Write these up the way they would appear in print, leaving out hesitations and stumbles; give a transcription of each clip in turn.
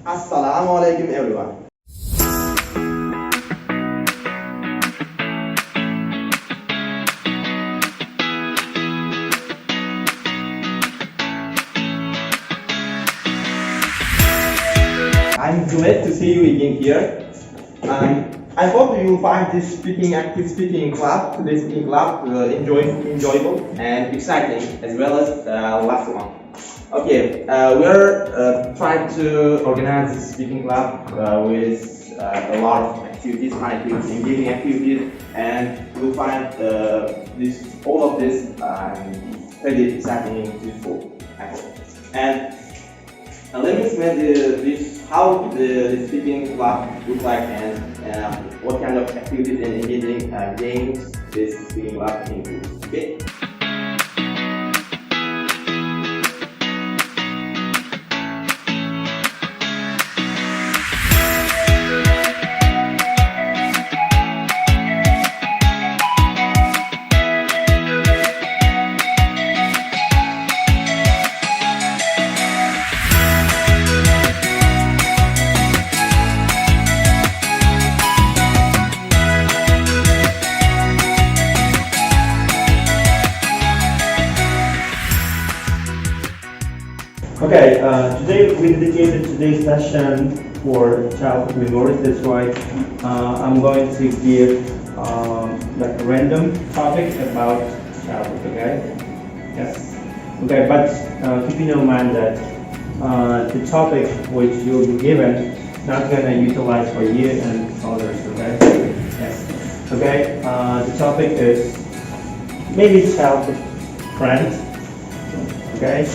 Assalamu alaikum everyone. I'm glad to see you again here. I hope you find this active speaking club, today's speaking club, enjoyable and exciting, as well as last one. Okay, we're trying to organize this speaking club with a lot of activities, fun activities, engaging activities, and you'll find all of this pretty exciting and useful. And let me explain how the speaking club looks like and what kind of activities and engaging games this speaking club includes. Okay. Okay, today we dedicated today's session for childhood memories. That's why I'm going to give like a random topic about childhood. Okay. Yes. Okay, but keeping in mind that the topic which you'll be given not gonna utilize for you and others. Okay. Yes. Okay. The topic is maybe childhood friends. Okay.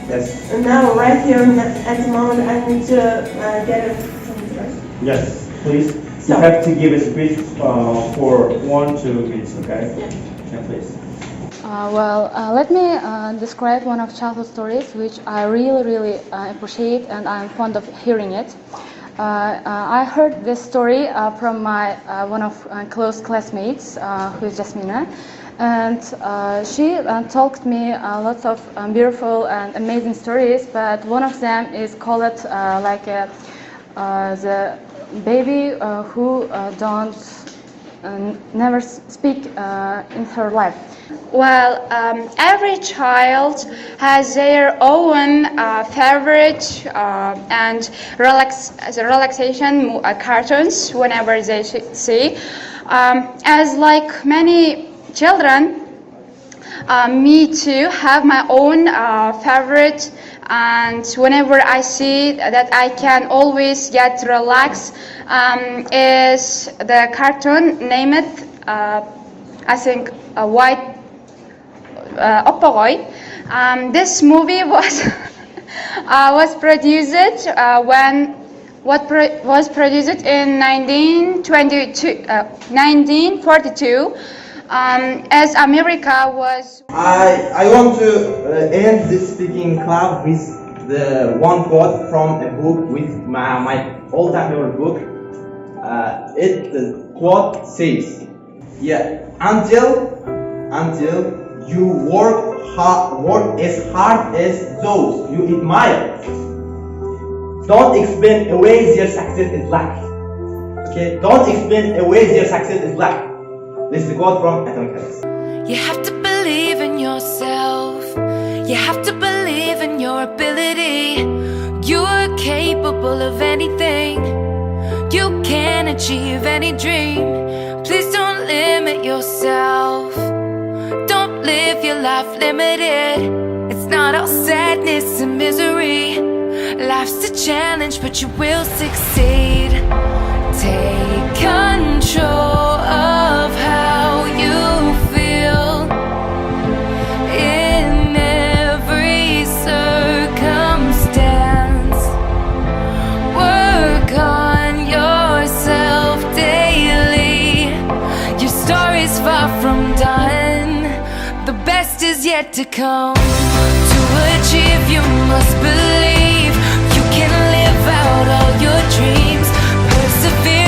Yes. And now, right here at the moment, I need to get some information. Yes, please. You have to give a speech for 1-2 minutes, okay? Yeah. Yeah, please. Let me describe one of childhood stories which I really appreciate, and I'm fond of hearing it. I heard this story from my one of close classmates, who is Jasmina. And she told me lots of beautiful and amazing stories, but one of them is called the baby who don't never speak in her life. Well, every child has their own favorite and relaxation cartoons whenever they see. As like many children, me too have my own favorite, and whenever I see that I can always get relaxed, is the cartoon named I think White Oppogoy. This movie was was produced was produced in 1942. As America was. I want to end this speaking club with the one quote from a book with my all-time favorite book. The quote says, "Yeah, until you work as hard as those you admire, don't explain away their success is luck." Okay, don't explain away their success is luck. This is the quote from Atomic Habits. You have to believe in yourself. You have to believe in your ability. You're capable of anything. You can achieve any dream. Please don't limit yourself. Don't live your life limited. It's not all sadness and misery. Life's a challenge, but you will succeed. Take control of how you feel in every circumstance. Work on yourself daily. Your story's far from done. The best is yet to come. To achieve, you must believe. You can live out all your dreams. Persevere.